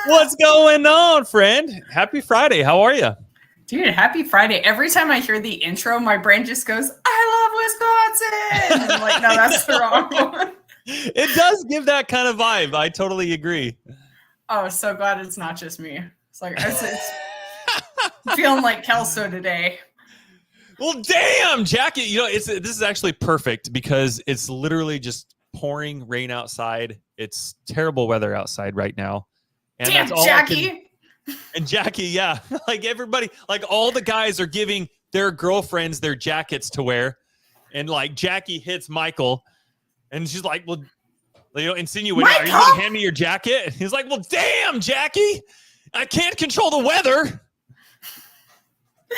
What's going on, friend? Happy Friday. How are you? Dude, happy Friday. Every time I hear the intro, my brain just goes, I love Wisconsin. I'm like, no, that's the wrong one. It does give that kind of vibe. I totally agree. Oh, so glad it's not just me. It's like, it's feeling like Kelso today. Well, damn, Jackie. You know, this is actually perfect because it's literally just pouring rain outside. It's terrible weather outside right now. And damn, that's all Jackie. And Jackie, yeah, like everybody, like all the guys are giving their girlfriends their jackets to wear. And like Jackie hits Michael and she's like, well, you know, insinuating, are you going to hand me your jacket? And he's like, well, damn, Jackie, I can't control the weather.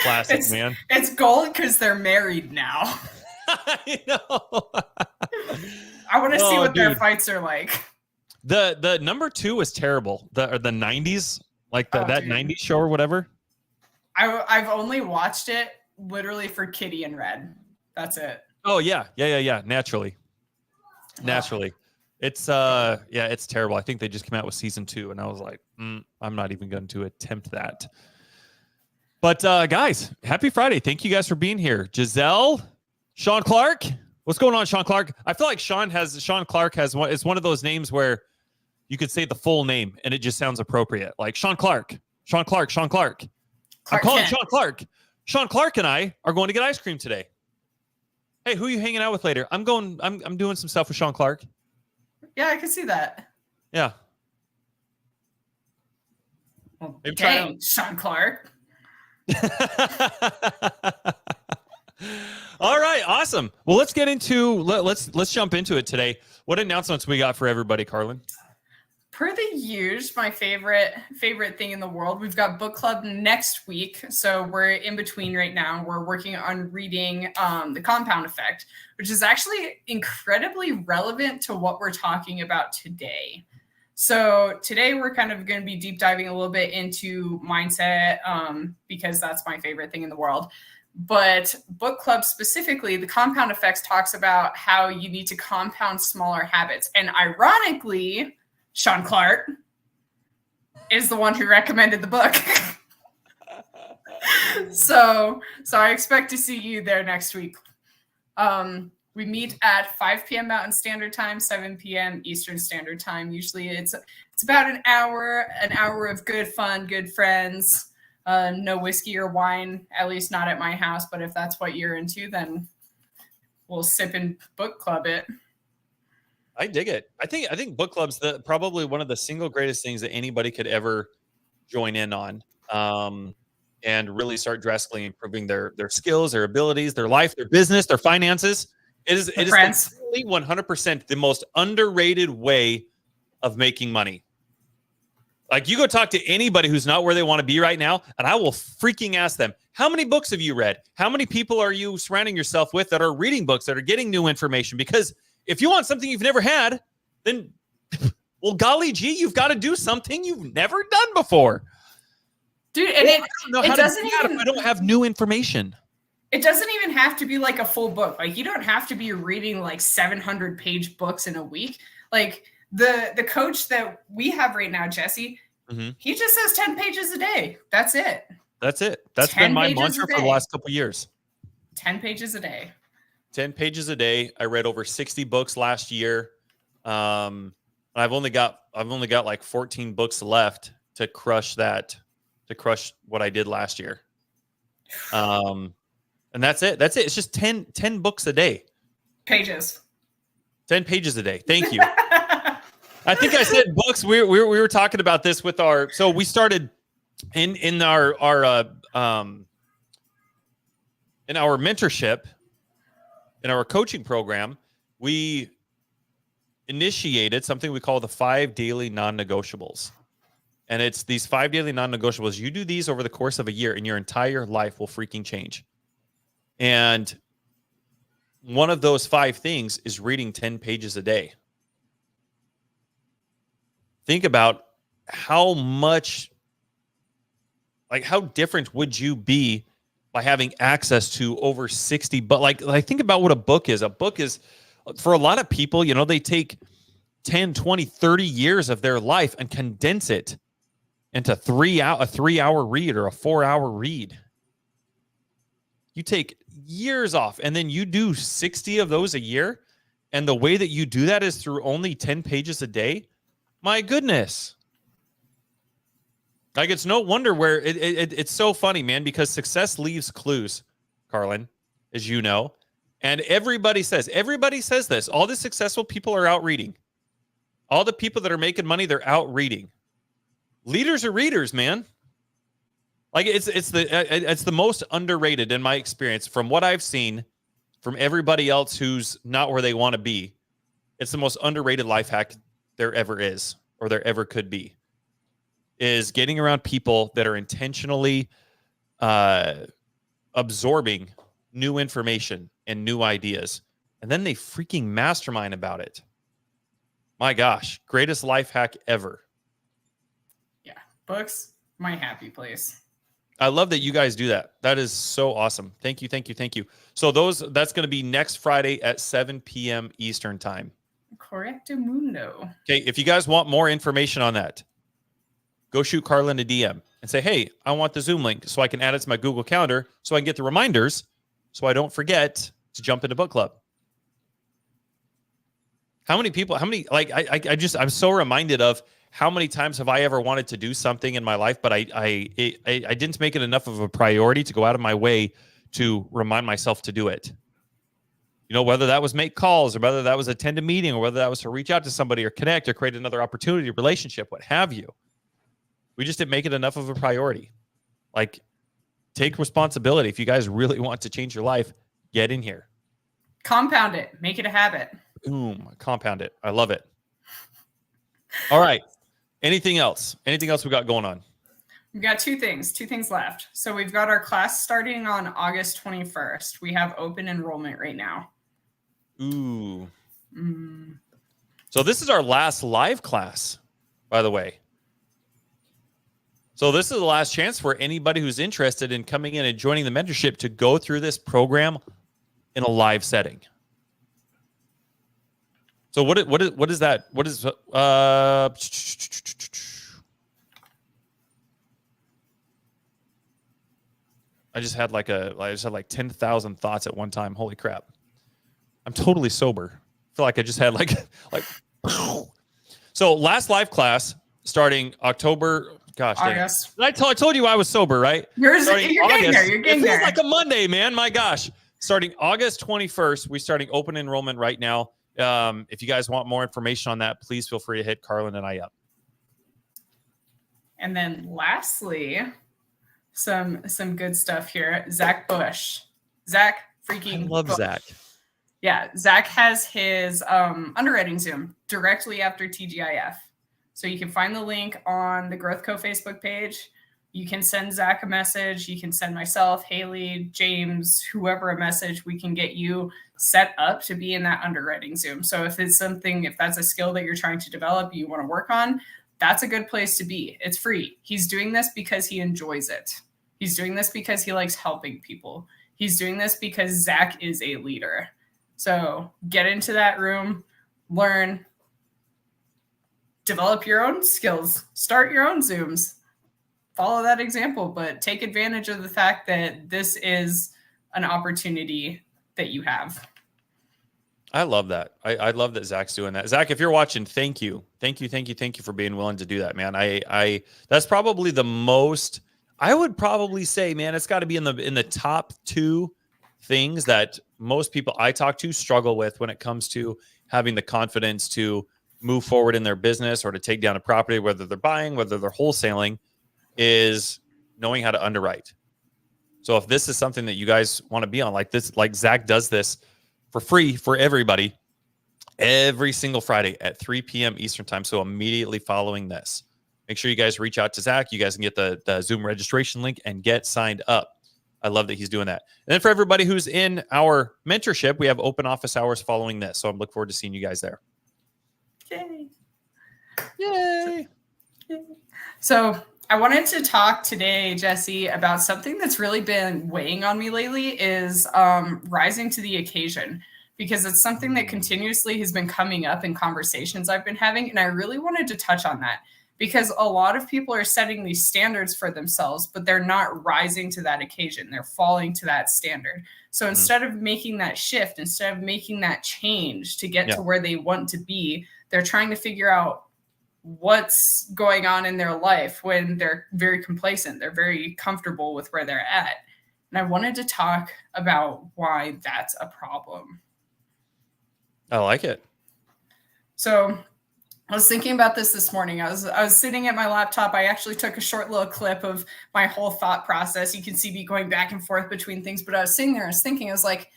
Classic, man. It's gold because they're married now. I know. I want to see what their fights are like. The number 2 was terrible. The 90s. Like that 90s show or whatever? I've only watched it literally for Kitty and Red. That's it. Oh, yeah. Naturally. It's it's terrible. I think they just came out with season 2, and I was like, I'm not even going to attempt that. But guys, happy Friday. Thank you guys for being here. Giselle, Sean Clark. What's going on, Sean Clark? I feel like Sean Clark has one. It's one of those names where you could say the full name and it just sounds appropriate. Like Sean Clark. I'm calling Sean Clark. Sean Clark and I are going to get ice cream today. Hey, who are you hanging out with later? I'm doing some stuff with Sean Clark. Yeah, I can see that. Yeah. Well, dang, Sean Clark. All right, awesome. Well, let's get into let's jump into it today. What announcements we got for everybody, Carlin? Per the usual, my favorite thing in the world, we've got book club next week. So we're in between right now. We're working on reading The Compound Effect, which is actually incredibly relevant to what we're talking about today. So today we're kind of going to be deep diving a little bit into mindset because that's my favorite thing in the world. But book club specifically, The Compound Effect talks about how you need to compound smaller habits. And ironically, Sean Clark is the one who recommended the book. So I expect to see you there next week. We meet at 5 p.m. Mountain Standard Time, 7 p.m. Eastern Standard Time. Usually it's about an hour of good fun, good friends. No whiskey or wine, at least not at my house. But if that's what you're into, then we'll sip and book club it. I dig it. I think book club's probably one of the single greatest things that anybody could ever join in on, and really start drastically improving their skills, their abilities, their life, their business, their finances. It is 100% the most underrated way of making money. Like, you go talk to anybody who's not where they want to be right now, and I will freaking ask them, how many books have you read? How many people are you surrounding yourself with that are reading books, that are getting new information? Because if you want something you've never had, then, well, golly gee, you've got to do something you've never done before. Dude, and I don't know how to do that if I don't have new information. It doesn't even have to be like a full book. Like, you don't have to be reading like 700-page books in a week. Like, the coach that we have right now, Jesse, he just says 10 pages a day. That's it. That's been my mantra for the last couple of years. 10 pages a day. 10 pages a day. I read over 60 books last year. I've only got like 14 books left to crush what I did last year. And that's it. It's just 10 books a day. Pages. 10 pages a day. Thank you. I think I said books. We were talking about this with so we started in our mentorship, in our coaching program. We initiated something we call the 5 daily non-negotiables. And it's these 5 daily non-negotiables. You do these over the course of a year and your entire life will freaking change. And one of those 5 things is reading 10 pages a day. Think about how different would you be by having access to over 60, but like think about what a book is. A book is, for a lot of people, they take 10, 20, 30 years of their life and condense it into a 3-hour read or a 4-hour read. You take years off and then you do 60 of those a year. And the way that you do that is through only 10 pages a day. My goodness. Like, it's no wonder where it's so funny, man, because success leaves clues, Carlin, as you know. And everybody says this. All the successful people are out reading. All the people that are making money, they're out reading. Leaders are readers, man. Like, it's the most underrated in my experience from what I've seen from everybody else who's not where they want to be. It's the most underrated life hack there ever is, or there ever could be, is getting around people that are intentionally absorbing new information and new ideas, and then they freaking mastermind about it. My gosh, greatest life hack ever. Yeah, books, my happy place. I love that you guys do that. That is so awesome. Thank you, thank you, thank you. So that's going to be next Friday at 7 p.m. Eastern time. Correctamundo. Okay, if you guys want more information on that, go shoot Carlin a DM and say, hey, I want the Zoom link so I can add it to my Google Calendar so I can get the reminders so I don't forget to jump into book club. I'm so reminded of how many times have I ever wanted to do something in my life, but I didn't make it enough of a priority to go out of my way to remind myself to do it. You know, whether that was make calls or whether that was attend a meeting or whether that was to reach out to somebody or connect or create another opportunity, relationship, what have you. We just didn't make it enough of a priority. Like, take responsibility. If you guys really want to change your life, get in here. Compound it. Make it a habit. Boom. Compound it. I love it. All right. Anything else? Anything else we got going on? We've got two things left. So we've got our class starting on August 21st. We have open enrollment right now. Ooh. So this is our last live class, by the way. So this is the last chance for anybody who's interested in coming in and joining the mentorship to go through this program in a live setting. So what is that? What is I just had like 10,000 thoughts at one time. Holy crap. I'm totally sober. I feel like I just had like So last live class starting October. Gosh, August. I told you I was sober, right? You're getting there. You're getting there. It feels like a Monday, man. My gosh. Starting August 21st, we're starting open enrollment right now. If you guys want more information on that, please feel free to hit Carlin and I up. And then lastly, some good stuff here. Zach Bush. Zach freaking I love Bush. Zach. Yeah, Zach has his underwriting Zoom directly after TGIF. So you can find the link on the Growth Co Facebook page. You can send Zach a message. You can send myself, Haley, James, whoever a message. We can get you set up to be in that underwriting Zoom. So if that's a skill that you're trying to develop, you want to work on, that's a good place to be. It's free. He's doing this because he enjoys it. He's doing this because he likes helping people. He's doing this because Zach is a leader. So get into that room, learn, develop your own skills, start your own Zooms, follow that example, but take advantage of the fact that this is an opportunity that you have. I love that. I love that Zach's doing that. Zach, if you're watching, thank you. Thank you for being willing to do that, man. I that's probably the most, I would probably say, man, it's got to be in the top 2 things that most people I talk to struggle with when it comes to having the confidence to move forward in their business or to take down a property, whether they're buying, whether they're wholesaling, is knowing how to underwrite. So if this is something that you guys want to be on, like this, like Zach does this for free for everybody every single Friday at 3 p.m. Eastern time. So immediately following this, make sure you guys reach out to Zach. You guys can get the Zoom registration link and get signed up. I love that he's doing that. And then for everybody who's in our mentorship, we have open office hours following this. So I'm looking forward to seeing you guys there. Yay. So I wanted to talk today, Jesse, about something that's really been weighing on me lately is rising to the occasion, because it's something that continuously has been coming up in conversations I've been having. And I really wanted to touch on that because a lot of people are setting these standards for themselves, but they're not rising to that occasion. They're falling to that standard. So instead of making that shift, instead of making that change to get to where they want to be, they're trying to figure out what's going on in their life when they're very complacent. They're very comfortable with where they're at. And I wanted to talk about why that's a problem. I like it. So I was thinking about this morning. I was sitting at my laptop. I actually took a short little clip of my whole thought process. You can see me going back and forth between things, but I was sitting there, I was thinking, I was like,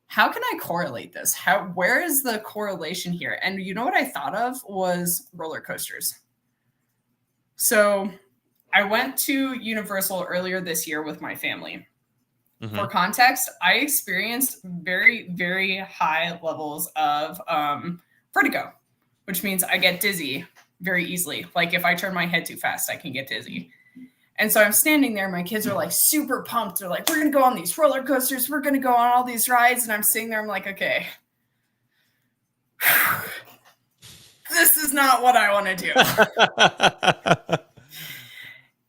how can I correlate this? Where is the correlation here? And you know what I thought of was roller coasters. So I went to Universal earlier this year with my family. Mm-hmm. For context, I experienced very, very high levels of vertigo, which means I get dizzy very easily. Like if I turn my head too fast, I can get dizzy. And so I'm standing there. My kids are like super pumped. They're like, we're going to go on these roller coasters. We're going to go on all these rides. And I'm sitting there. I'm like, okay, this is not what I want to do.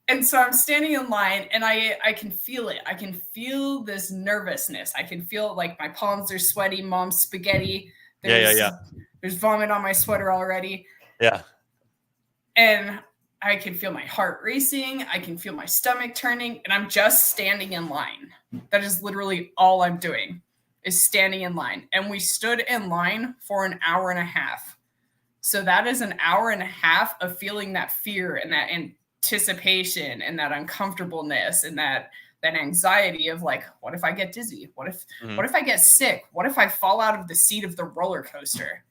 And so I'm standing in line and I can feel it. I can feel this nervousness. I can feel like my palms are sweaty. Mom's spaghetti. There's vomit on my sweater already. Yeah. And I can feel my heart racing. I can feel my stomach turning, and I'm just standing in line. That is literally all I'm doing, is standing in line. And we stood in line for an hour and a half. So that is an hour and a half of feeling that fear and that anticipation and that uncomfortableness and that anxiety of like, what if I get dizzy? What if I get sick? What if I fall out of the seat of the roller coaster?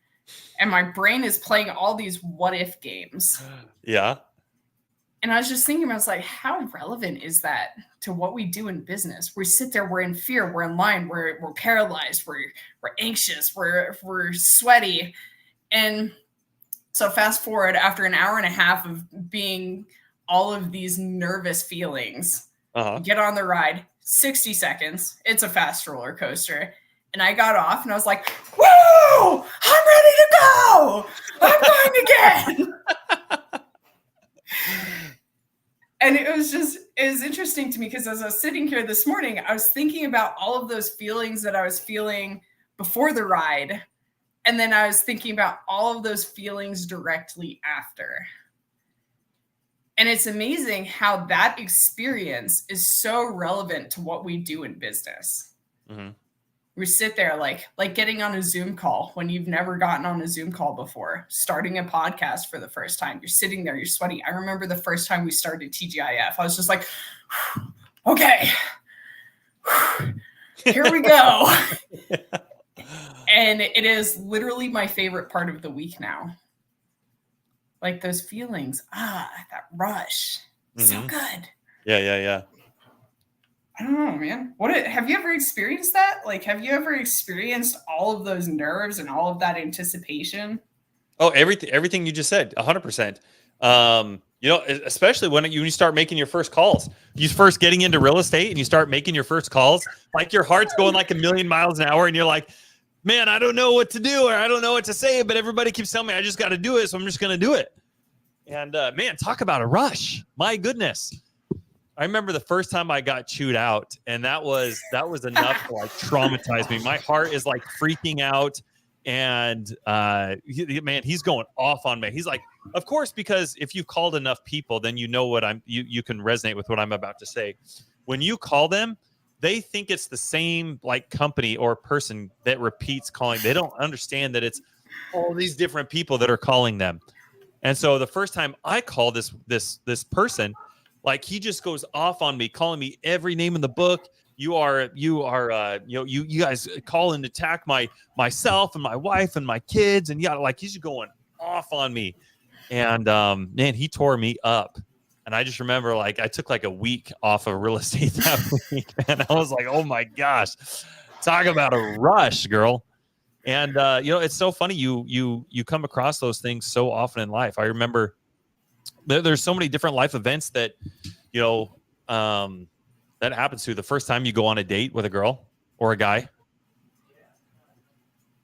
And my brain is playing all these what if games. Yeah. And I was just thinking, I was like, how relevant is that to what we do in business? We sit there, we're in fear, we're in line, we're paralyzed, we're anxious, we're sweaty. And so fast forward, after an hour and a half of being all of these nervous feelings, get on the ride, 60 seconds. It's a fast roller coaster. And I got off and I was like, woo, I'm ready to go. I'm going again. And it was interesting to me because as I was sitting here this morning, I was thinking about all of those feelings that I was feeling before the ride. And then I was thinking about all of those feelings directly after. And it's amazing how that experience is so relevant to what we do in business. Mm-hmm. We sit there like getting on a Zoom call when you've never gotten on a Zoom call before, starting a podcast for the first time. You're sitting there, you're sweaty. I remember the first time we started TGIF, I was just like, okay, here we go. And it is literally my favorite part of the week now. Like those feelings, that rush, so good. Yeah. I don't know, man. Have you ever experienced that? Like, have you ever experienced all of those nerves and all of that anticipation? Oh, everything you just said, 100%. Especially when you start making your first calls, you first getting into real estate and you start making your first calls, like your heart's going like a million miles an hour and you're like, man, I don't know what to do or I don't know what to say, but everybody keeps telling me I just got to do it. So I'm just going to do it. And man, talk about a rush. My goodness. I remember the first time I got chewed out, and that was enough to like traumatize me. My heart is like freaking out, and he's going off on me. He's like, of course, because if you've called enough people, then you know what you can resonate with what I'm about to say. When you call them, they think it's the same like company or person that repeats calling. They don't understand that it's all these different people that are calling them. And so the first time I call this person, like he just goes off on me, calling me every name in the book. You guys call and attack myself and my wife and my kids, and like he's going off on me. And man, he tore me up. And I just remember like I took like a week off of real estate that week, and I was like, oh my gosh, talk about a rush, girl. And it's so funny you come across those things so often in life. I remember there's so many different life events that that happens to the first time you go on a date with a girl or a guy.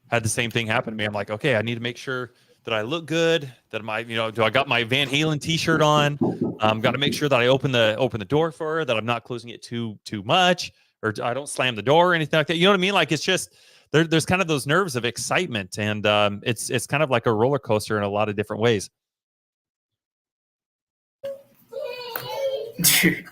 Had the same thing happen to me. I'm like, okay, I need to make sure that I look good, that my, do I got my Van Halen t-shirt on? Got to make sure that I open the door for her, that I'm not closing it too much, or I don't slam the door or anything like that. You know what I mean? Like, it's just there's kind of those nerves of excitement, and it's kind of like a roller coaster in a lot of different ways. Dude.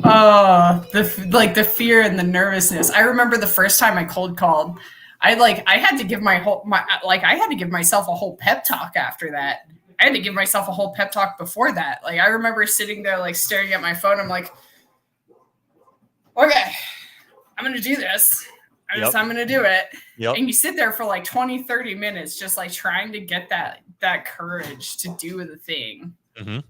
The fear and the nervousness. I remember the first time I cold called, I had to give I had to give myself a whole pep talk after that. I had to give myself a whole pep talk before that. Like, I remember sitting there, like, staring at my phone. I'm like, okay, I'm going to do this. I'm going to do it. Yep. And you sit there for like 20, 30 minutes, just like trying to get that courage to do the thing. Mm-hmm.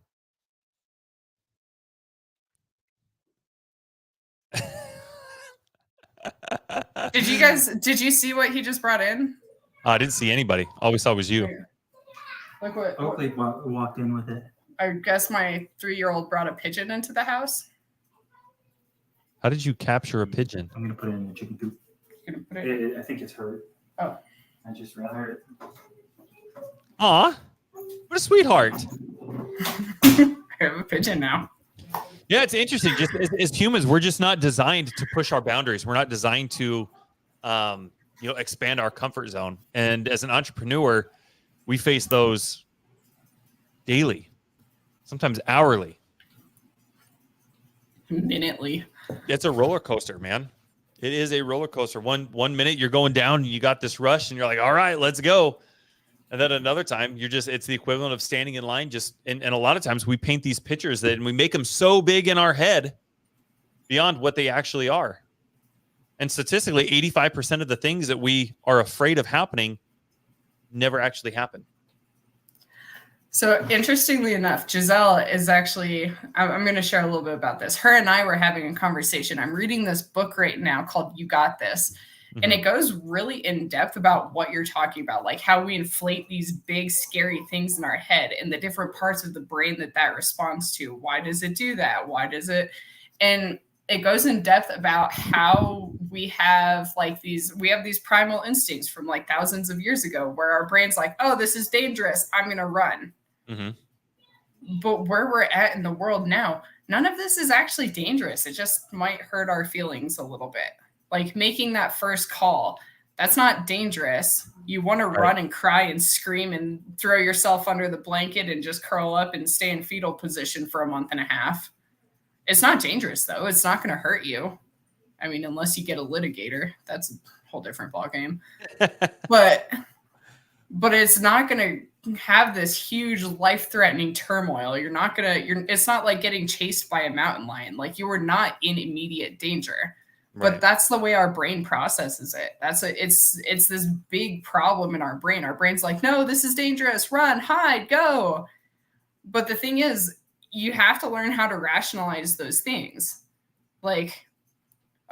Did you see what he just brought in? I didn't see anybody. All we saw was you. Look what. Oh, they walked in with it. I guess my 3-year-old brought a pigeon into the house. How did you capture a pigeon? I'm gonna put it in the chicken coop. You're gonna put it. I think it's hurt. Oh. I just heard it. Aw, what a sweetheart. I have a pigeon now. Yeah, it's interesting. Just as humans, we're just not designed to push our boundaries. We're not designed to, expand our comfort zone. And as an entrepreneur, we face those daily, sometimes hourly. Minutely. It's a roller coaster, man. It is a roller coaster. One minute you're going down, you got this rush, and you're like, all right, let's go. And then another time, it's the equivalent of standing in line. And a lot of times we paint these pictures and we make them so big in our head beyond what they actually are. And statistically, 85% of the things that we are afraid of happening never actually happen. So interestingly enough, Giselle is actually, I'm going to share a little bit about this. Her and I were having a conversation. I'm reading this book right now called You Got This. Mm-hmm. And it goes really in depth about what you're talking about, like how we inflate these big, scary things in our head and the different parts of the brain that responds to. Why does it do that? Why does it? And it goes in depth about how we have these primal instincts from like thousands of years ago where our brain's like, oh, this is dangerous. I'm going to run. Mm-hmm. But where we're at in the world now, none of this is actually dangerous. It just might hurt our feelings a little bit. Like making that first call, that's not dangerous. You want to run and cry and scream and throw yourself under the blanket and just curl up and stay in fetal position for a month and a half. It's not dangerous, though. It's not going to hurt you. I mean, unless you get a litigator. That's a whole different ballgame. But it's not going to have this huge life-threatening turmoil. It's not like getting chased by a mountain lion. Like, you are not in immediate danger. Right. But that's the way our brain processes it. It's this big problem in our brain. Our brain's like, no, this is dangerous. Run, hide, go. But the thing is, you have to learn how to rationalize those things. Like,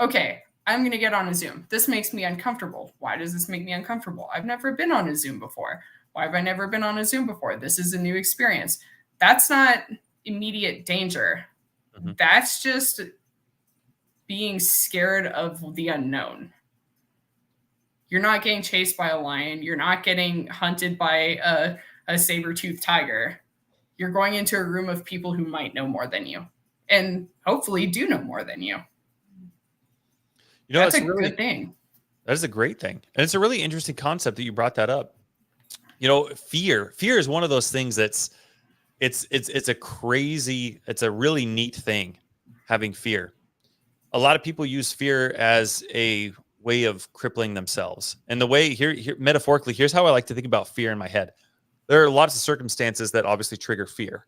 okay, I'm going to get on a Zoom. This makes me uncomfortable. Why does this make me uncomfortable? I've never been on a Zoom before. Why have I never been on a Zoom before? This is a new experience. That's not immediate danger. Mm-hmm. That's just being scared of the unknown. You're not getting chased by a lion. You're not getting hunted by a saber-toothed tiger. You're going into a room of people who might know more than you and hopefully do know more than you. That's a good thing. That is a great thing. And it's a really interesting concept that you brought that up. Fear is one of those things it's a really neat thing, having fear. A lot of people use fear as a way of crippling themselves. And the way here metaphorically, here's how I like to think about fear in my head. There are lots of circumstances that obviously trigger fear,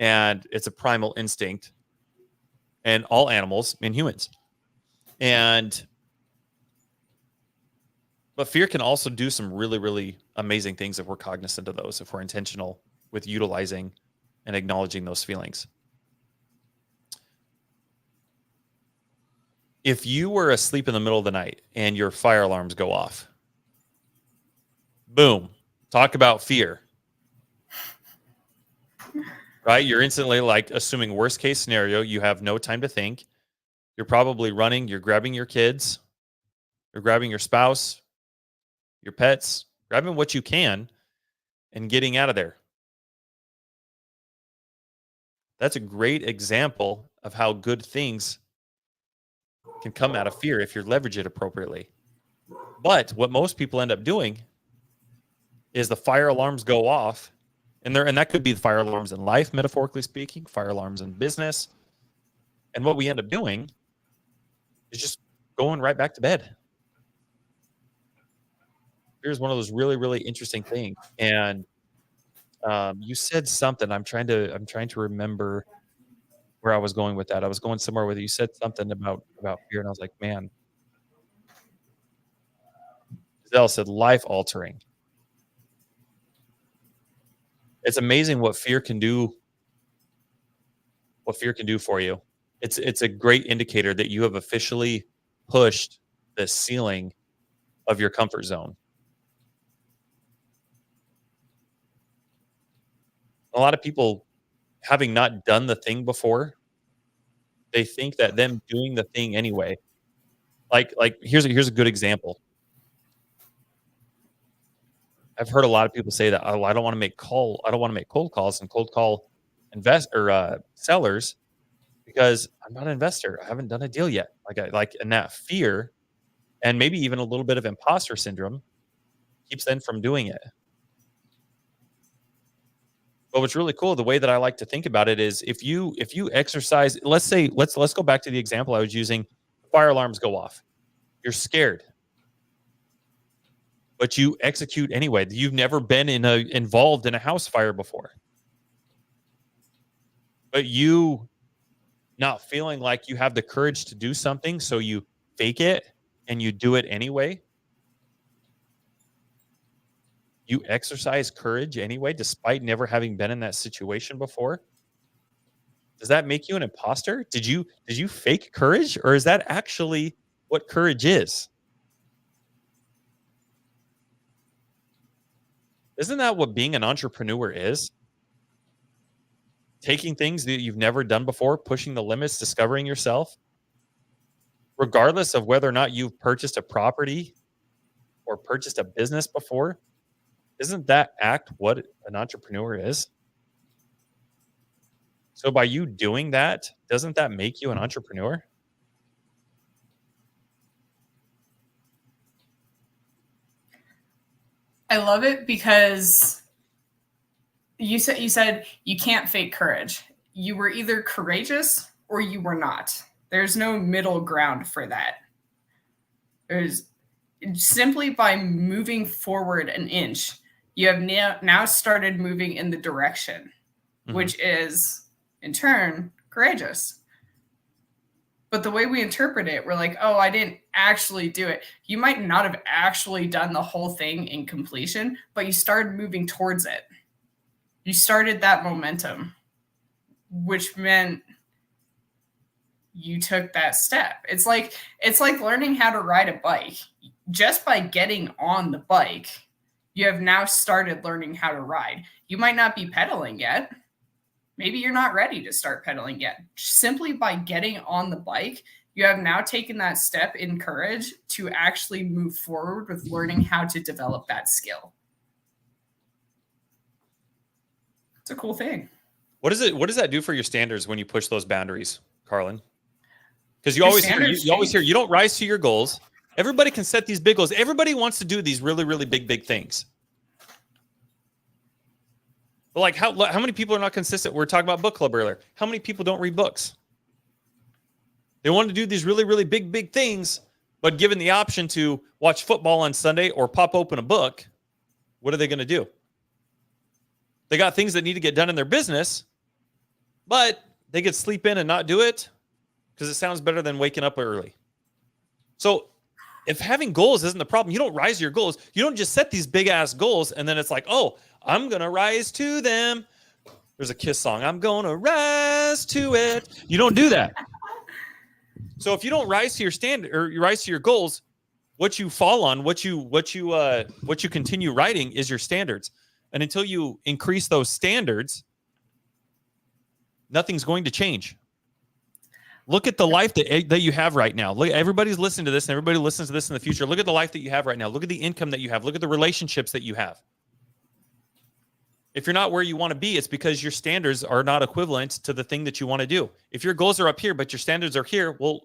and it's a primal instinct in all animals and humans. But fear can also do some really, really amazing things if we're cognizant of those, if we're intentional with utilizing and acknowledging those feelings. If you were asleep in the middle of the night and your fire alarms go off, boom, talk about fear. Right? You're instantly like assuming worst case scenario. You have no time to think. You're probably running. You're grabbing your kids. You're grabbing your spouse, your pets, grabbing what you can and getting out of there. That's a great example of how good things can come out of fear if you leverage it appropriately. But what most people end up doing is the fire alarms go off, and that could be the fire alarms in life, metaphorically speaking, fire alarms in business. And what we end up doing is just going right back to bed. Here's one of those really, really interesting things. And you said something. I'm trying to remember where I was going with that. I was going somewhere with you. You said something about fear, and I was like, man. Giselle said life altering. It's amazing what fear can do. What fear can do for you. It's a great indicator that you have officially pushed the ceiling of your comfort zone. A lot of people, having not done the thing before, they think that them doing the thing anyway. Like here's a good example. I've heard a lot of people say that, oh, I don't want to make cold calls and cold call sellers because I'm not an investor. I haven't done a deal yet. And that fear and maybe even a little bit of imposter syndrome keeps them from doing it. But what's really cool, the way that I like to think about it is if you exercise, let's go back to the example I was using. Fire alarms go off. You're scared, but you execute anyway. You've never been involved in a house fire before, but you not feeling like you have the courage to do something, so you fake it and you do it anyway. You exercise courage anyway, despite never having been in that situation before. Does that make you an imposter? Did you fake courage, or is that actually what courage is? Isn't that what being an entrepreneur is? Taking things that you've never done before, pushing the limits, discovering yourself, regardless of whether or not you've purchased a property or purchased a business before. Isn't that act what an entrepreneur is? So by you doing that, doesn't that make you an entrepreneur? I love it because you said you can't fake courage. You were either courageous or you were not. There's no middle ground for that. There's simply by moving forward an inch, you have now started moving in the direction, which is in turn courageous. But the way we interpret it, we're like, oh, I didn't actually do it. You might not have actually done the whole thing in completion, but you started moving towards it. You started that momentum, which meant you took that step. It's like learning how to ride a bike. Just by getting on the bike, you have now started learning how to ride. You might not be pedaling yet. Maybe you're not ready to start pedaling yet. Simply by getting on the bike, you have now taken that step in courage to actually move forward with learning how to develop that skill. It's a cool thing. What does that do for your standards when you push those boundaries, Carlin? Because you always hear you don't rise to your goals. Everybody can set these big goals. Everybody wants to do these really, really big things. But like how many people are not consistent? We were talking about book club earlier. How many people don't read books? They want to do these really, really big things, but given the option to watch football on Sunday or pop open a book, what are they going to do? They got things that need to get done in their business, but they could sleep in and not do it because it sounds better than waking up early. So if having goals isn't the problem, you don't rise to your goals. You don't just set these big ass goals and then it's like, oh, I'm going to rise to them. There's a Kiss song. I'm going to rise to it. You don't do that. So if you don't rise to your standard or you rise to your goals, what you fall on, what you continue writing is your standards. And until you increase those standards, nothing's going to change. Look at the life that you have right now. Look, everybody's listening to this, and everybody listens to this in the future. Look at the life that you have right now. Look at the income that you have. Look at the relationships that you have. If you're not where you want to be, it's because your standards are not equivalent to the thing that you want to do. If your goals are up here, but your standards are here, well,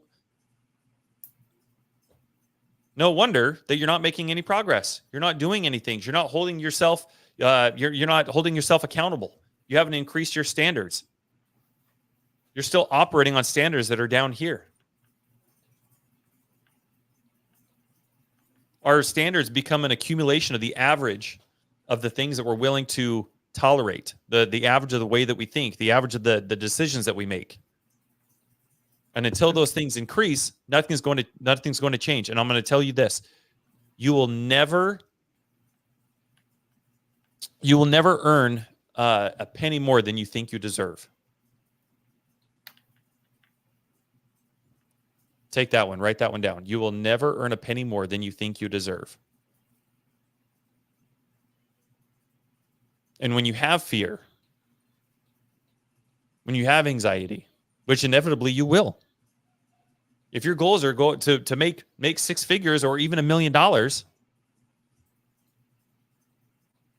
no wonder that you're not making any progress. You're not doing anything. You're not holding yourself. You're not holding yourself accountable. You haven't increased your standards. You're still operating on standards that are down here. Our standards become an accumulation of the average of the things that we're willing to tolerate, the average of the way that we think, the average of the decisions that we make. And until those things increase, nothing's going to change. And I'm going to tell you this: you will never earn a penny more than you think you deserve. Take that one, write that one down. You will never earn a penny more than you think you deserve. And when you have fear, when you have anxiety, which inevitably you will, if your goals are to make 6 figures or even $1 million,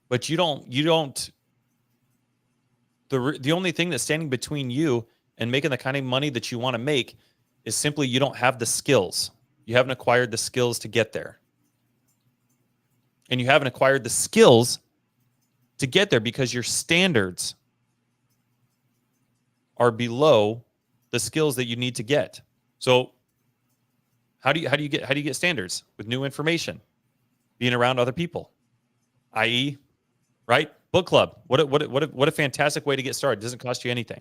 but the only thing that's standing between you and making the kind of money that you want to make is simply you don't have the skills. You haven't acquired the skills to get there. And you haven't acquired the skills to get there because your standards are below the skills that you need to get. So how do you get standards? With new information, being around other people, i.e., right? Book club. What a fantastic way to get started. It doesn't cost you anything.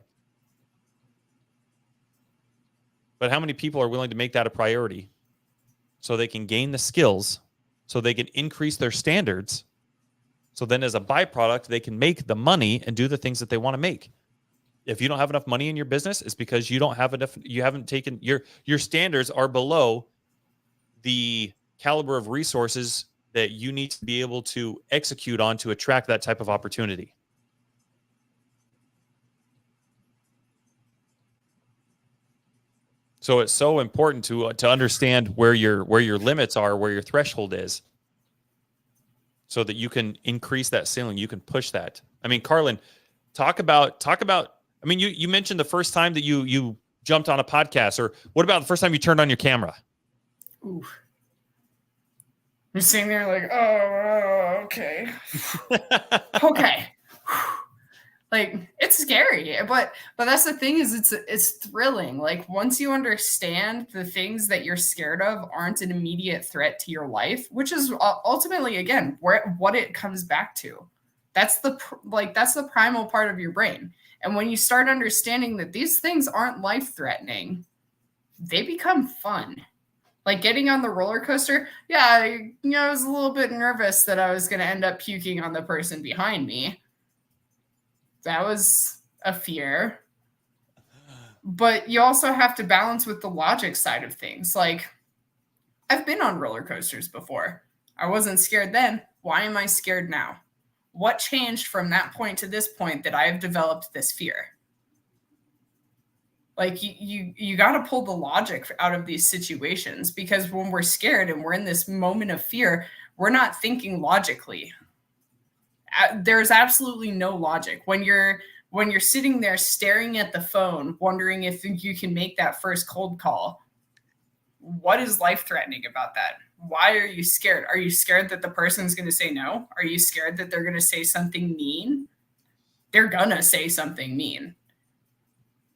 But how many people are willing to make that a priority so they can gain the skills, so they can increase their standards, so then as a byproduct, they can make the money and do the things that they want to make? If you don't have enough money in your business, it's because you don't have enough, you haven't taken, your standards are below the caliber of resources that you need to be able to execute on to attract that type of opportunity. So it's so important to understand where your limits are, where your threshold is, so that you can increase that ceiling, you can push that. I mean, Carlin, talk about. I mean, you mentioned the first time that you jumped on a podcast, or what about the first time you turned on your camera? Ooh. You're sitting there like, oh, okay. Okay. Like, it's scary, but that's the thing, is it's thrilling. Like, once you understand the things that you're scared of aren't an immediate threat to your life, which is ultimately, again, what it comes back to. That's the primal part of your brain. And when you start understanding that these things aren't life-threatening, they become fun. Like getting on the roller coaster, yeah, I was a little bit nervous that I was going to end up puking on the person behind me. That was a fear. But you also have to balance with the logic side of things. Like, I've been on roller coasters before. I wasn't scared then. Why am I scared now? What changed from that point to this point that I have developed this fear? Like, you got to pull the logic out of these situations, because when we're scared and we're in this moment of fear, we're not thinking logically. There's absolutely no logic. When you're sitting there staring at the phone, wondering if you can make that first cold call, what is life-threatening about that? Why are you scared? Are you scared that the person's going to say no? Are you scared that they're going to say something mean? They're going to say something mean.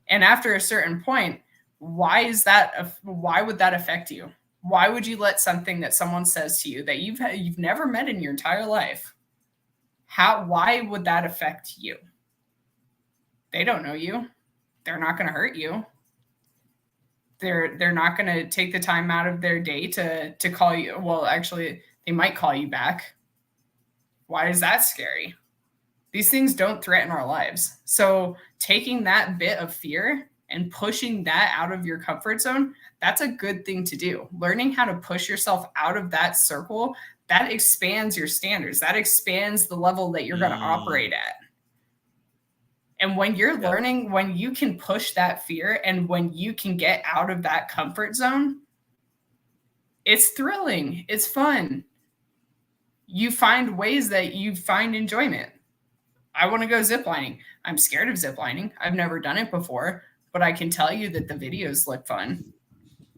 And after a certain point, why would that affect you? Why would you let something that someone says to you that you've never met in your entire life, why would that affect you? They don't know you. They're not going to hurt you. They're not going to take the time out of their day to call you. Well, actually, they might call you back. Why is that scary? These things don't threaten our lives. So taking that bit of fear and pushing that out of your comfort zone, that's a good thing to do. Learning how to push yourself out of that circle, that expands your standards. That expands the level that you're going to operate at. And when you're learning, when you can push that fear and when you can get out of that comfort zone, it's thrilling. It's fun. You find ways that you find enjoyment. I want to go ziplining. I'm scared of ziplining. I've never done it before, but I can tell you that the videos look fun.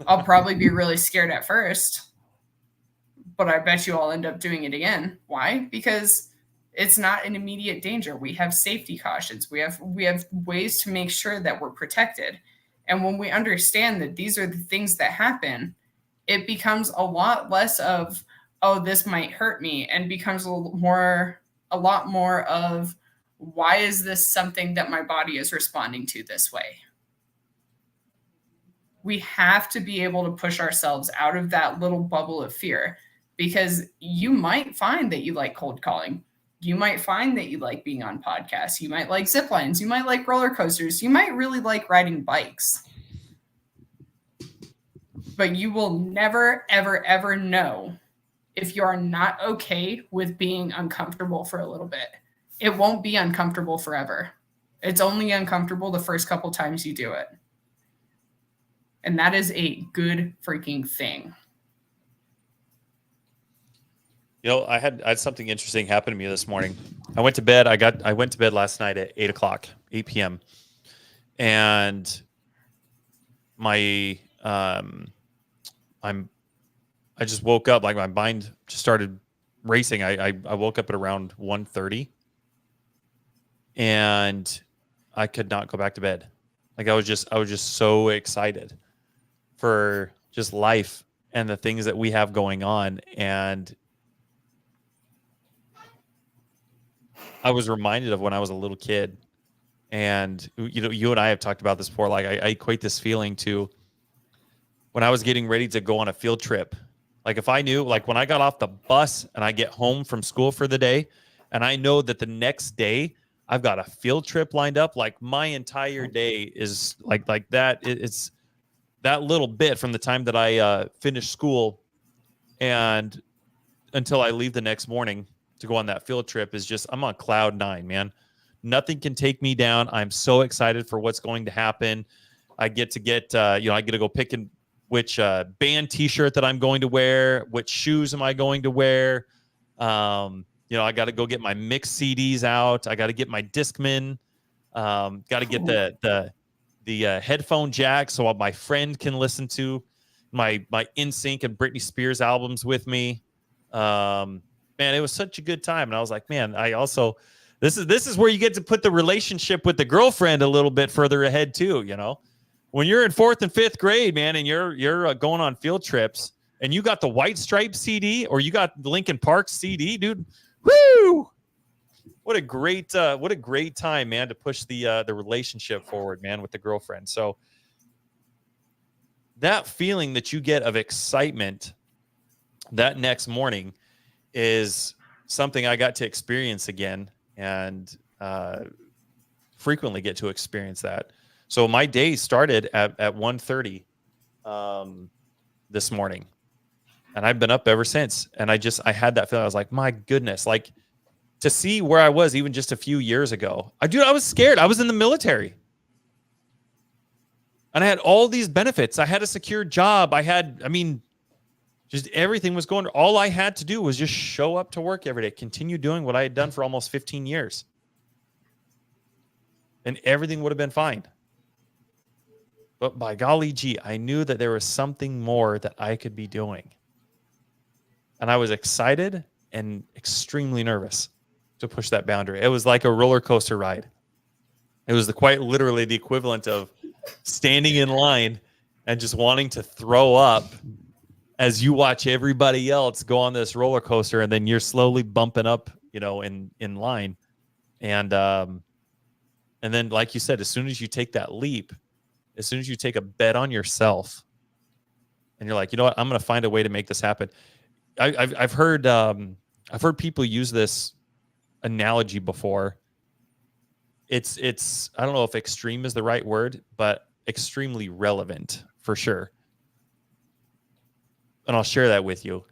I'll probably be really scared at first, but I bet you I'll end up doing it again. Why? Because it's not an immediate danger. We have safety cautions. We have ways to make sure that we're protected. And when we understand that these are the things that happen, it becomes a lot less of, oh, this might hurt me, and becomes a lot more of, why is this something that my body is responding to this way? We have to be able to push ourselves out of that little bubble of fear, because you might find that you like cold calling. You might find that you like being on podcasts. You might like zip lines. You might like roller coasters. You might really like riding bikes. But you will never, ever, ever know if you are not okay with being uncomfortable for a little bit. It won't be uncomfortable forever. It's only uncomfortable the first couple times you do it. And that is a good freaking thing. You know, I had something interesting happen to me this morning. I went to bed. I went to bed last night at 8 p.m. And my I just woke up, like my mind just started racing. I woke up at around 1:30, and I could not go back to bed. Like I was just so excited for just life and the things that we have going on. And I was reminded of when I was a little kid. And you know, you and I have talked about this before. Like I equate this feeling to when I was getting ready to go on a field trip. Like if I knew, like when I got off the bus and I get home from school for the day, and I know that the next day I've got a field trip lined up, like my entire day is like that. It's that little bit from the time that I finish school and until I leave the next morning to go on that field trip is just, I'm on cloud 9, man. Nothing can take me down. I'm so excited for what's going to happen. I get to go pick which band t-shirt that I'm going to wear, which shoes am I going to wear. I got to go get my mix CDs out. I got to get my Discman. Got to get the headphone jack so my friend can listen to my NSYNC and Britney Spears albums with me. Man, it was such a good time. And I was like, man, this is where you get to put the relationship with the girlfriend a little bit further ahead too, you know? When you're in 4th and 5th grade, man, and you're going on field trips and you got the White Stripes CD or you got Linkin Park CD, dude, woo! What a great time, man, to push the relationship forward, man, with the girlfriend. So that feeling that you get of excitement that next morning is something I got to experience again, and frequently get to experience that. So my day started at 1:30 this morning, and I've been up ever since. And I had that feeling. I was like, my goodness, like to see where I was even just a few years ago. I was scared. I was in the military, and I had all these benefits. I had a secure job. Just everything was going. All I had to do was just show up to work every day, continue doing what I had done for almost 15 years, and everything would have been fine. But by golly gee, I knew that there was something more that I could be doing. And I was excited and extremely nervous to push that boundary. It was like a roller coaster ride. It was quite literally the equivalent of standing in line and just wanting to throw up as you watch everybody else go on this roller coaster, and then you're slowly bumping up, in line. And then, like you said, as soon as you take that leap, as soon as you take a bet on yourself and you're like, you know what, I'm going to find a way to make this happen. I've heard people use this analogy before. It's I don't know if extreme is the right word, but extremely relevant for sure. And I'll share that with you.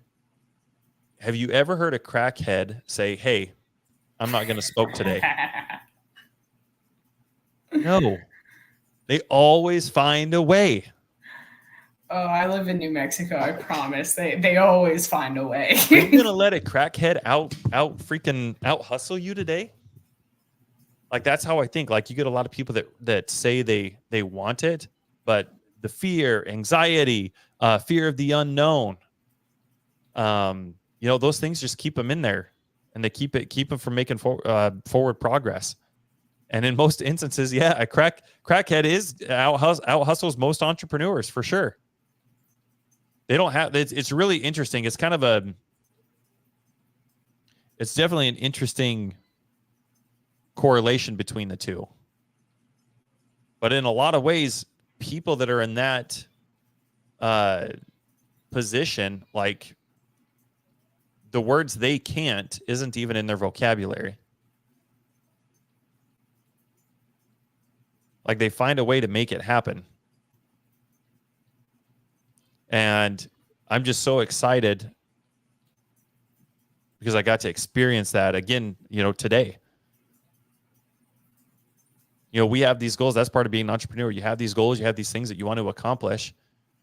Have you ever heard a crackhead say, hey, I'm not going to smoke today? No. They always find a way. Oh, I live in New Mexico. I promise. They always find a way. Are you gonna let a crackhead out hustle you today? Like that's how I think. Like you get a lot of people that say they want it, but the fear, anxiety, fear of the unknown, those things just keep them in there, and they keep them from making forward progress. And in most instances, yeah, a crackhead is out hustles most entrepreneurs for sure. They don't have. It's really interesting. It's kind of it's definitely an interesting correlation between the two. But in a lot of ways, people that are in that position, like the words they can't isn't even in their vocabulary. Like they find a way to make it happen. And I'm just so excited because I got to experience that again, today. We have these goals. That's part of being an entrepreneur. You have these goals, you have these things that you want to accomplish,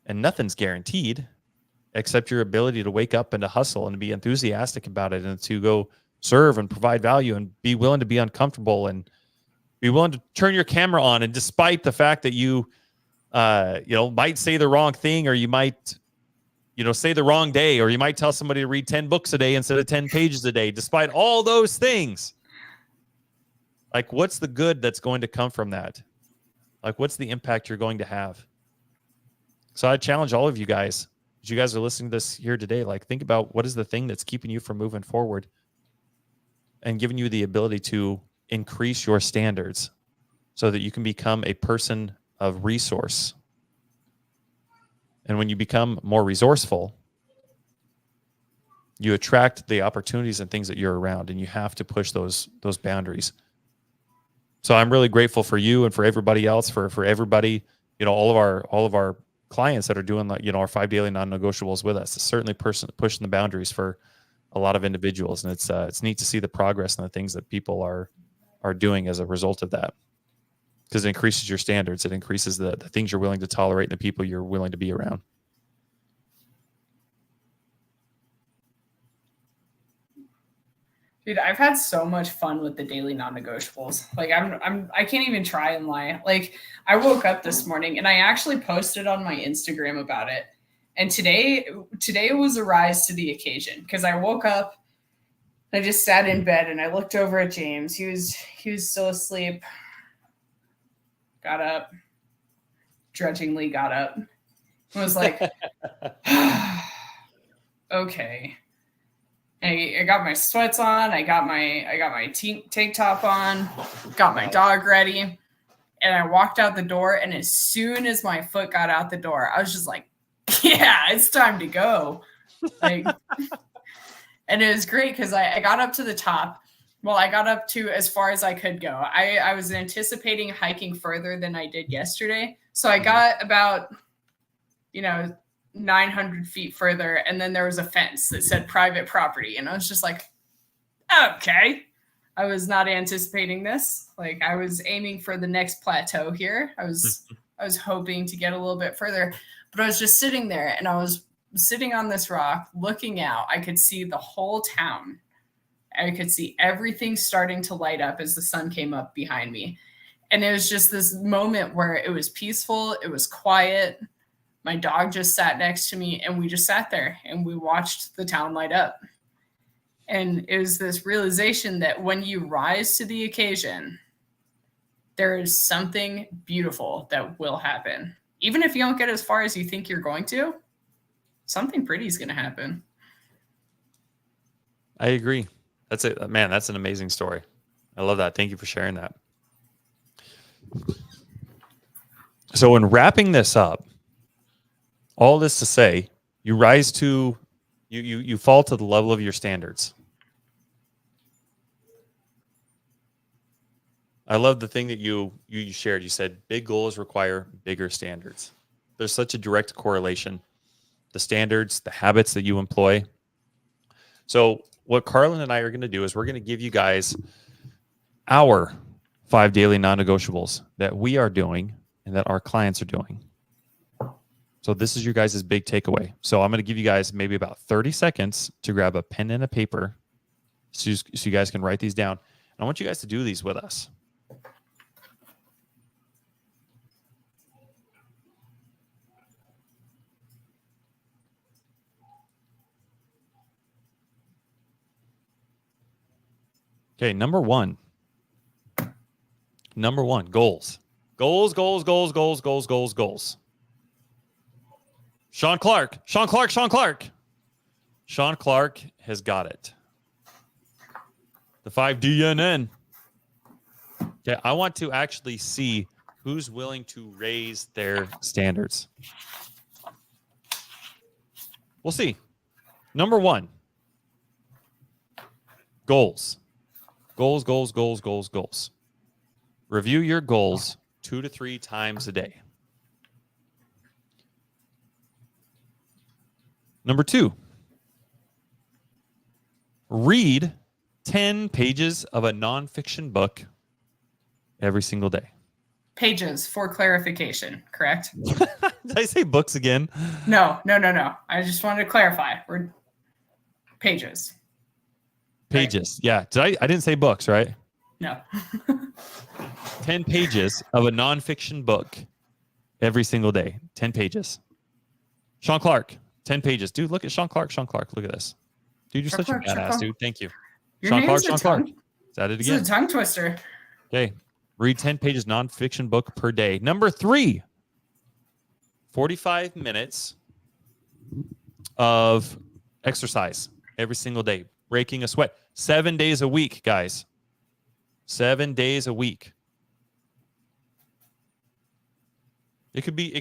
and nothing's guaranteed except your ability to wake up and to hustle and to be enthusiastic about it and to go serve and provide value and be willing to be uncomfortable and be willing to turn your camera on. And despite the fact that you, might say the wrong thing, or you might, say the wrong day, or you might tell somebody to read 10 books a day instead of 10 pages a day, despite all those things, like what's the good that's going to come from that? Like what's the impact you're going to have? So I challenge all of you guys, as you guys are listening to this here today, like think about what is the thing that's keeping you from moving forward and giving you the ability to increase your standards so that you can become a person of resource. And when you become more resourceful, you attract the opportunities and things that you're around, and you have to push those boundaries. So I'm really grateful for you and for everybody else, for everybody, all of our clients that are doing our 5 daily non-negotiables with us. It's certainly pushing the boundaries for a lot of individuals, and it's neat to see the progress and the things that people are doing as a result of that, because it increases your standards. It increases the things you're willing to tolerate and the people you're willing to be around. Dude, I've had so much fun with the daily non-negotiables. Like I can't even try and lie. Like I woke up this morning and I actually posted on my Instagram about it. And today was a rise to the occasion, because I woke up, I just sat in bed and I looked over at James. He was still asleep. Got up, grudgingly got up. I was like, okay. I got my sweats on. I got my tank top on. Got my dog ready, and I walked out the door. And as soon as my foot got out the door, I was just like, "Yeah, it's time to go!" Like, and it was great because I got up to the top. Well, I got up to as far as I could go. I was anticipating hiking further than I did yesterday, so I got about 900 feet further, and then there was a fence that said private property, and I was just like, okay. I was not anticipating this. Like I was aiming for the next plateau here. I was hoping to get a little bit further, but I was just sitting there, and I was sitting on this rock looking out. I could see the whole town. I could see everything starting to light up as the sun came up behind me. And it was just this moment where it was peaceful. It was quiet. My dog just sat next to me, and we just sat there and we watched the town light up. And it was this realization that when you rise to the occasion, there is something beautiful that will happen. Even if you don't get as far as you think you're going to, something pretty is going to happen. I agree. That's it, man. That's an amazing story. I love that. Thank you for sharing that. So in wrapping this up, all this to say, you rise to, you fall to the level of your standards. I love the thing that you shared. You said big goals require bigger standards. There's such a direct correlation. The standards, the habits that you employ. So what Carlin and I are going to do is we're going to give you guys our 5 daily non-negotiables that we are doing and that our clients are doing. So this is your guys' big takeaway. So I'm going to give you guys maybe about 30 seconds to grab a pen and a paper so you guys can write these down. And I want you guys to do these with us. Okay, number one. Number one, goals. Goals. Sean Clark. Sean Clark has got it. The 5DNN. Okay, I want to actually see who's willing to raise their standards. We'll see. Number one, goals. Goals. Review your goals 2 to 3 times a day. Number two, read 10 pages of a nonfiction book every single day. Pages for clarification, correct? Did I say books again? No. I just wanted to clarify. We're pages. Pages. Yeah. I didn't say books, right? No. 10 pages of a nonfiction book every single day. 10 pages. Sean Clark, 10 pages. Dude, look at Sean Clark. Look at this. Dude, you're such a badass, dude. Thank you. Sean Clark. Is that it again? It's a tongue twister. Okay. Read 10 pages nonfiction book per day. Number 3, 45 minutes of exercise every single day. Breaking a sweat. 7 days a week, guys. 7 days a week. It could be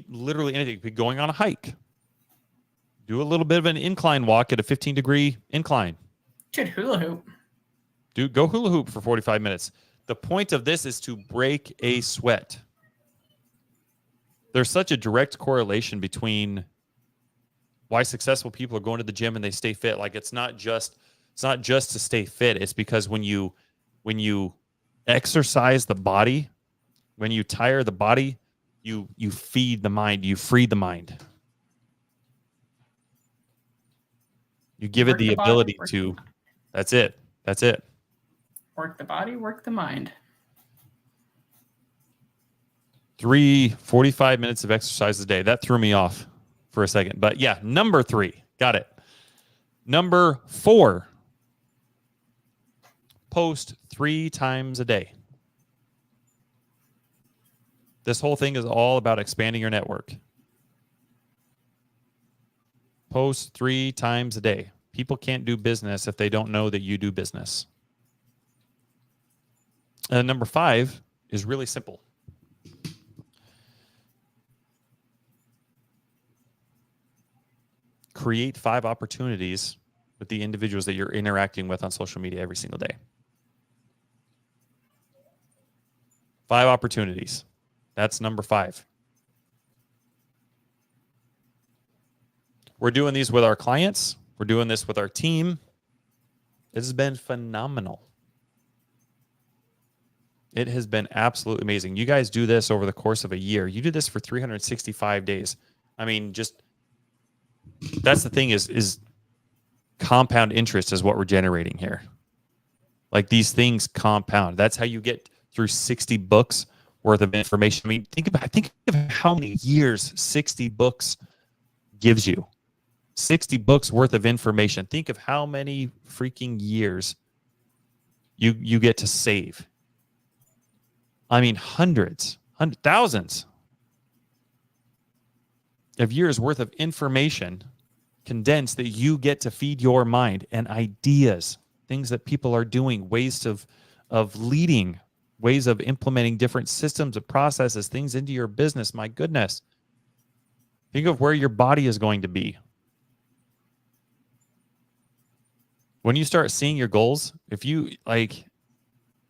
literally anything. It could be going on a hike. Do a little bit of an incline walk at a 15-degree incline. Dude, hula hoop. Dude, go hula hoop for 45 minutes. The point of this is to break a sweat. There's such a direct correlation between why successful people are going to the gym and they stay fit. Like it's not just to stay fit. It's because when you exercise the body, when you tire the body, you feed the mind, you free the mind. You give it the ability to. That's it. Work the body, work the mind. 45 minutes of exercise a day. That threw me off for a second. But yeah, number 3. Got it. Number 4. Post 3 times a day. This whole thing is all about expanding your network. Post 3 times a day. People can't do business if they don't know that you do business. And number 5 is really simple. Create 5 opportunities with the individuals that you're interacting with on social media every single day. 5 opportunities. That's number 5. We're doing these with our clients. We're doing this with our team. It has been phenomenal. It has been absolutely amazing. You guys do this over the course of a year. You do this for 365 days. I mean, just that's the thing is compound interest is what we're generating here. Like these things compound. That's how you get through 60 books worth of information. I mean, think of how many years 60 books gives you. 60 books worth of information. Think of how many freaking years you get to save. I mean, thousands of years worth of information condensed that you get to feed your mind and ideas, things that people are doing, ways of leading, ways of implementing different systems of processes, things into your business. My goodness. Think of where your body is going to be. When you start seeing your goals, if you think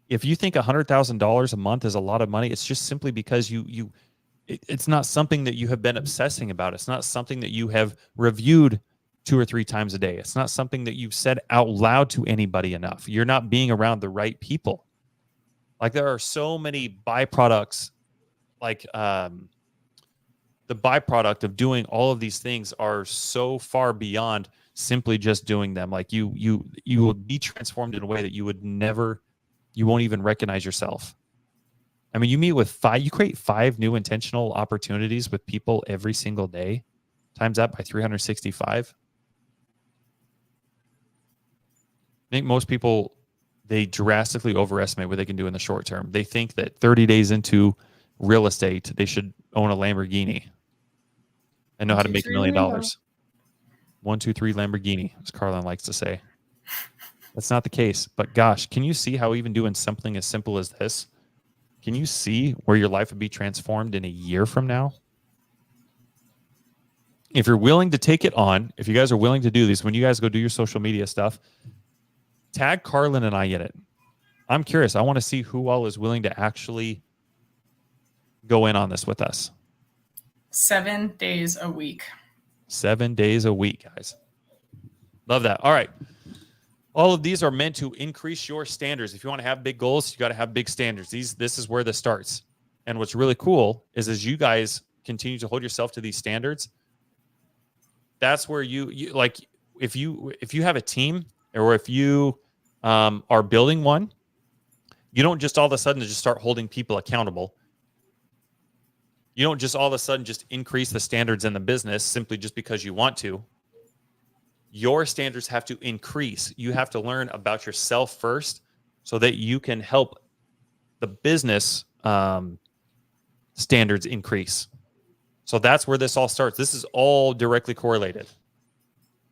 $100,000 a month is a lot of money, it's just simply because it's not something that you have been obsessing about. It's not something that you have reviewed 2 or 3 times a day. It's not something that you've said out loud to anybody enough. You're not being around the right people. Like there are so many byproducts, like the byproduct of doing all of these things are so far beyond simply just doing them. Like you will be transformed in a way that you won't even recognize yourself. I mean, you create 5 new intentional opportunities with people every single day, times that by 365. I think most people they drastically overestimate what they can do in the short term. They think that 30 days into real estate, they should own a Lamborghini and know how to make $1 million. 1, 2, 3 Lamborghini, as Carlin likes to say. That's not the case. But gosh, can you see how even doing something as simple as this, can you see where your life would be transformed in a year from now? If you're willing to take it on, if you guys are willing to do this, when you guys go do your social media stuff, tag Carlin and I in it. I'm curious. I want to see who all is willing to actually go in on this with us. 7 days a week. 7 days a week, guys. Love that. All right. All of these are meant to increase your standards. If you want to have big goals, you got to have big standards. This is where this starts. And what's really cool is as you guys continue to hold yourself to these standards, that's where you like, if you have a team or if you are building one, you don't just all of a sudden just start holding people accountable. You don't just all of a sudden just increase the standards in the business simply just because you want to. Your standards have to increase. You have to learn about yourself first so that you can help the business standards increase. So that's where this all starts. This is all directly correlated.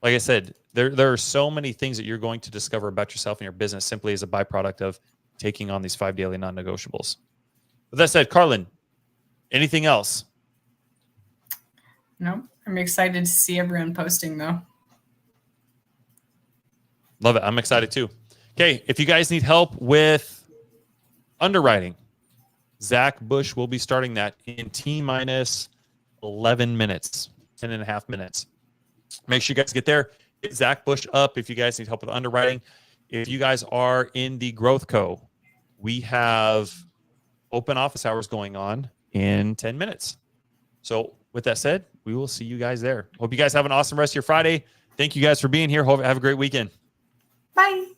Like I said, there are so many things that you're going to discover about yourself and your business simply as a byproduct of taking on these 5 daily non-negotiables. With that said, Carlin, anything else? No, I'm excited to see everyone posting though. Love it. I'm excited too. Okay, if you guys need help with underwriting, Zach Bush will be starting that in T-minus 11 minutes, 10 and a half minutes. Make sure you guys get there. Hit Zach Bush up if you guys need help with underwriting. If you guys are in the Growth Co., we have open office hours going on in 10 minutes. So with that said, we will see you guys there. Hope you guys have an awesome rest of your Friday. Thank you guys for being here. Hope have a great weekend. Bye.